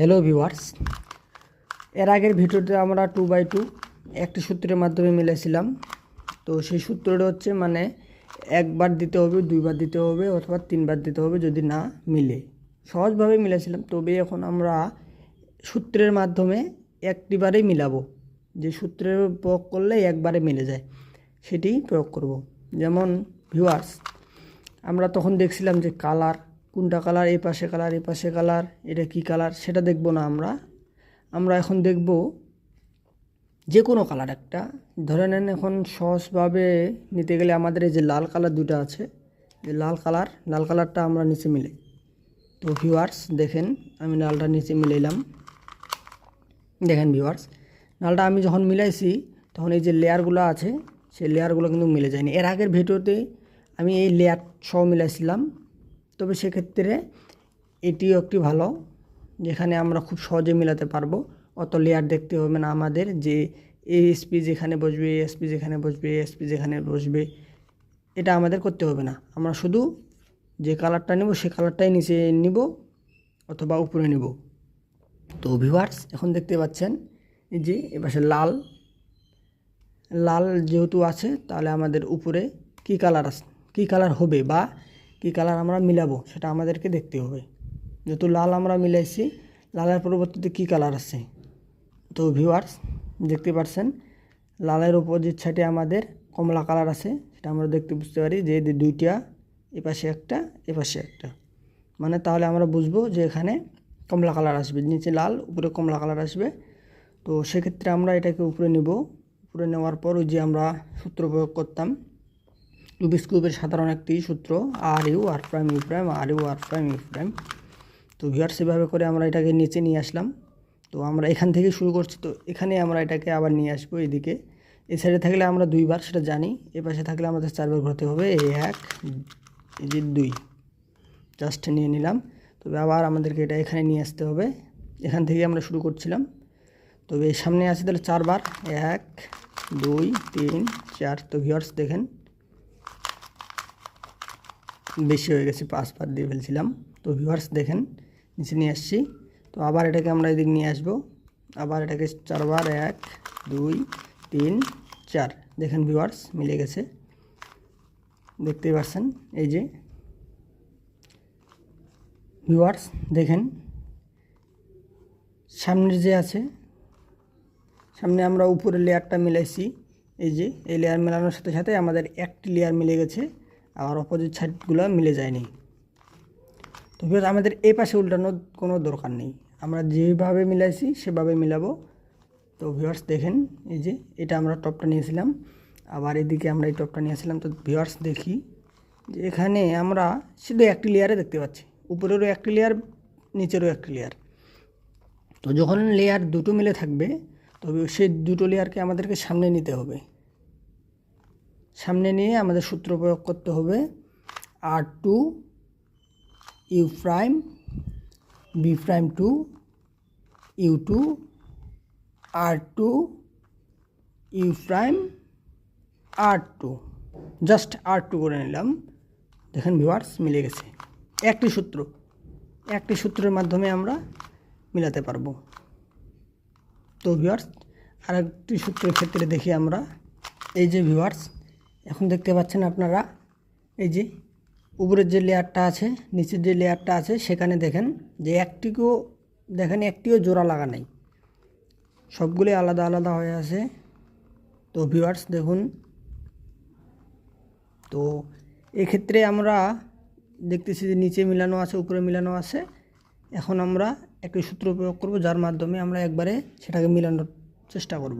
Hello viewers, এর আগের ভিডিওতে আমরা 2/2 একটি সূত্রের মাধ্যমে মিলেছিলাম। তো সেই সূত্রটা হচ্ছে একবার দিতে হবে, দুইবার দিতে হবে অথবা তিনবার দিতে হবে যদি না মিলে। সহজভাবে মিলেছিলাম। তবে এখন আমরা সূত্রের মাধ্যমে একটিবারেই মিলাবো, যে সূত্রের প্রয়োগ করলে একবারে মিলে যায় সেটি প্রয়োগ করব। যেমন ভিউয়ার্স, আমরা তখন দেখছিলাম যে কালার কোনটা কালার, এই পাশে কালার, এই পাশে কালার, এটা কি কালার সেটা দেখব না। আমরা এখন দেখব যে কোনো কালার একটা। ধরে নেন এখন সহজভাবে নিতে গেলে আমাদের এই যে লাল কালার দুটো আছে, যে লাল কালারটা আমরা নিচে মিলাই। তো ভিউয়ার্স দেখেন, আমি লালটা নিচে মিলাইলাম। দেখেন ভিউয়ার্স, লালটা আমি যখন মিলাইছি তখন এই যে লেয়ারগুলো আছে সেই লেয়ারগুলো কিন্তু মিলে যায়নি। এর আগের ভিডিওতে আমি এই লেয়ার সহ মিলাইছিলাম। তবে সেক্ষেত্রে এটিও একটি ভালো, যেখানে আমরা খুব সহজে মিলাতে পারবো। অত লেয়ার দেখতে হবে না আমাদের, যে এই এসপি যেখানে বসবে, এসপি যেখানে বসবে, এসপি যেখানে বসবে, এটা আমাদের করতে হবে না। আমরা শুধু যে কালারটা নেব সেই কালারটাই নিচে নিব অথবা উপরে নিব। তো ভিউয়ার্স এখন দেখতে পাচ্ছেন এই যে এপাশে লাল যেহেতু আছে, তাহলে আমাদের উপরে কি কালার আছে, কী কালার হবে বা কী কালার আমরা মিলাবো সেটা আমাদেরকে দেখতে হবে। যেহেতু লাল আমরা মিলাইছি, লালের পরবর্তীতে কী কালার আছে। তো ভিউয়ার্স দেখতে পাচ্ছেন লালের অপোজিট সাইডে আমাদের কমলা কালার আছে, সেটা আমরা দেখতে বুঝতে পারি যে দুইটা, এপাশে একটা এপাশে একটা, তাহলে আমরা বুঝবো যে এখানে কমলা কালার আসবে, নিচে লাল উপরে কমলা কালার আসবে। তো সেক্ষেত্রে আমরা এটাকে উপরে নেব। উপরে নেওয়ার পর ওই যে আমরা সূত্র প্রয়োগ করতাম, রুবিক্স কিউবের সাধারণ একটি সূত্র, R U R prime U prime, R U R prime U prime. তো ভিউয়ার্স সেভাবে করে আমরা এটাকে নিচে নিয়ে আসলাম। তো আমরা এখান থেকে শুরু করছি, তো এখানে আমরা এটাকে আবার নিয়ে আসবো এদিকে। এই সাইডে থাকলে আমরা দুইবার সেটা জানি, এ পাশে থাকলে আমাদের চারবার ঘুরতে হবে। এই এক, এই যে দুই, জাস্ট নিয়ে নিলাম। তবে আবার আমাদেরকে এটা এখানে নিয়ে আসতে হবে। এখান থেকে আমরা শুরু করছিলাম, তবে এই সামনে আছে তাহলে চারবার, 1 2 3 4। তো ভিউয়ার্স দেখেন বেশি হয়ে গেছে, 5বার দিয়ে ফেলছিলাম। তো ভিউয়ার্স দেখেন নিচে নিয়ে আসছি। তো আবার এটাকে আমরা এদিক নিয়ে আসবো, আবার এটাকে 4বার, 1 2 3 4। দেখেন ভিউয়ার্স মিলে গেছে, দেখতেই পাচ্ছেন। এই যে ভিউয়ার্স দেখেন সামনের যে আছে, সামনে আমরা উপরে লেয়ারটা মিলাইছি। এই যে এই লেয়ার মেলানোর সাথে সাথে আমাদের একটি লেয়ার মিলে গেছে, আর অপোজিট সাইডগুলো মিলে যায়নি। তো আমাদের এই পাশে উল্টানোর কোনো দরকার নেই, আমরা যেভাবে মিলাইছি সেভাবে মিলাবো। তো ভিউয়ার্স দেখেন এই যে এটা আমরা টপটা নিয়েছিলাম, আবার এদিকে আমরা এই টপটা নিয়েছিলাম। তো ভিউয়ার্স দেখি যে এখানে আমরা শুধু একটি লেয়ারে দেখতে পাচ্ছি, উপরেরও একটি লেয়ার, নিচেরও একটি লেয়ার। তো যখন লেয়ার দুটো মিলে থাকবে, তবে সেই দুটো লেয়ারকে আমাদেরকে সামনে নিতে হবে। সামনে নিয়ে আমাদের সূত্র প্রয়োগ করতে হবে, R2 U prime B prime 2 U2 R2 U prime R2, just R2 করে নিলাম। দেখেন ভিউয়ার্স মিলে গেছে। একটি সূত্রের মাধ্যমে আমরা মিলাতে পারবো। তো ভিউয়ার্স আরেকটি সূত্রের ক্ষেত্রে দেখি আমরা। এই যে ভিউয়ার্স এখন দেখতে পাচ্ছেন আপনারা, এই যে উপরের যে লেয়ারটা আছে, নিচের যে লেয়ারটা আছে, সেখানে দেখেন যে একটিও জোড়া লাগা নাই, সবগুলি আলাদা আলাদা হয়ে আছে। তো ভিউয়ার্স দেখুন, তো এক্ষেত্রে আমরা দেখতেছি যে নিচে মিলানো আছে, উপরে মিলানো আছে। এখন আমরা একটি সূত্র প্রয়োগ করব, যার মাধ্যমে আমরা একবারে সেটাকে মিলানোর চেষ্টা করব।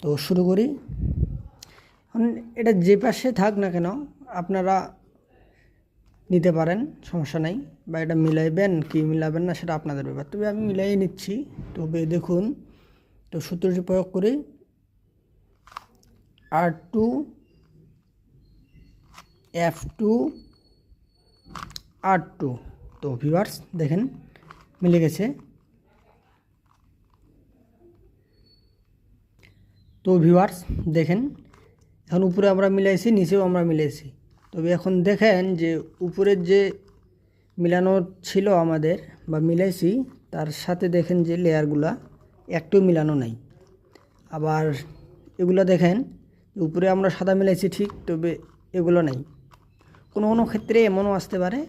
তো শুরু করি। এখন এটা যে পাশে থাক না কেন আপনারা নিতে পারেন, সমস্যা নাই, বা এটা মিলাইবেন কি মিলাবেন না সেটা আপনাদের ব্যাপার। তবে আমি মিলাই নিচ্ছি। তবে দেখুন, তো সূত্রটি প্রয়োগ করি, R2 F2 R2। তো ভিউয়ার্স দেখেন মিলে গেছে। তো ভিউয়ার্স দেখেন এখন উপরে আমরা মিলাইছি, নিচেও আমরা মিলাইছি। তবে এখন দেখেন যে উপরের যে মিলানো ছিল আমাদের বা মিলাইছি, তার সাথে দেখেন যে লেয়ারগুলা একটু মিলানো নাই। আবার এগুলো দেখেন উপরে আমরা সাদা মিলাইছি ঠিক, তবে এগুলো নাই। কোনো কোনো ক্ষেত্রে এমনও আসতে পারে,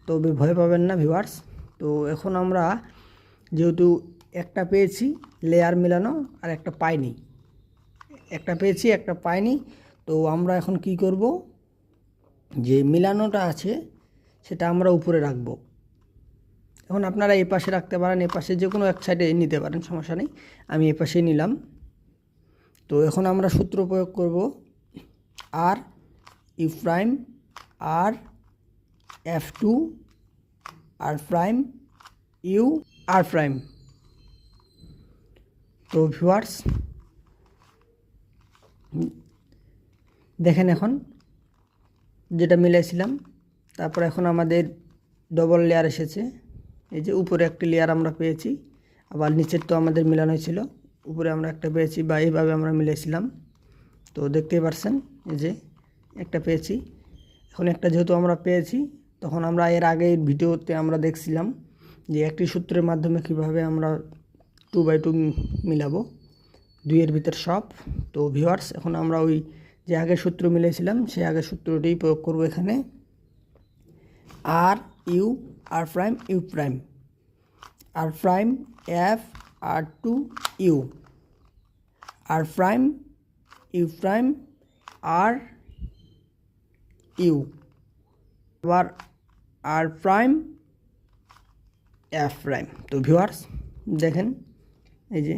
তবে ভয় পাবেন না ভিউয়ার্স। তো এখন আমরা যেহেতু একটা পেয়েছি লেয়ার মিলানো আর একটা পাইনি, একটা পেয়েছি একটা পাইনি, তো আমরা এখন কি করব, যে মিলানোটা আছে সেটা আমরা উপরে রাখবো। এখন আপনারা এই পাশে রাখতে পারেন, এ পাশে যে কোনো এক সাইডে নিতে পারেন, সমস্যা নেই। আমি এ পাশেই নিলাম। তো এখন আমরা সূত্র প্রয়োগ করব, R U prime R F2 R prime U R prime. তো ভিউয়ার্স দেখেন এখন যেটা মিলাইছিলাম, তারপর এখন আমাদের ডবল লেয়ার এসেছে। এই যে উপরে একটি লেয়ার আমরা পেয়েছি, আবার নিচের তো আমাদের মিলানো ছিল, উপরে আমরা একটা পেয়েছি, বা এইভাবে আমরা মিলাইছিলাম। তো দেখতেই পারছেন এই যে একটা পেয়েছি। এখন একটা যেহেতু আমরা পেয়েছি, তখন আমরা এর আগের ভিডিওতে আমরা দেখছিলাম যে একটি সূত্রের মাধ্যমে কিভাবে আমরা 2x2 মিলাবো, দুইয়ের ভিতর সব। তো ভিউয়ার্স এখন আমরা ওই যে আগের সূত্র মিলেছিলাম সেই আগের সূত্রটি প্রয়োগ করব এখানে। R U R prime U prime, R prime F R2 U, R prime U prime R U, আবার আর প্রাইম F প্রাইম। তো ভিউয়ার্স দেখেন এই যে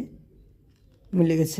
মিলে গেছে।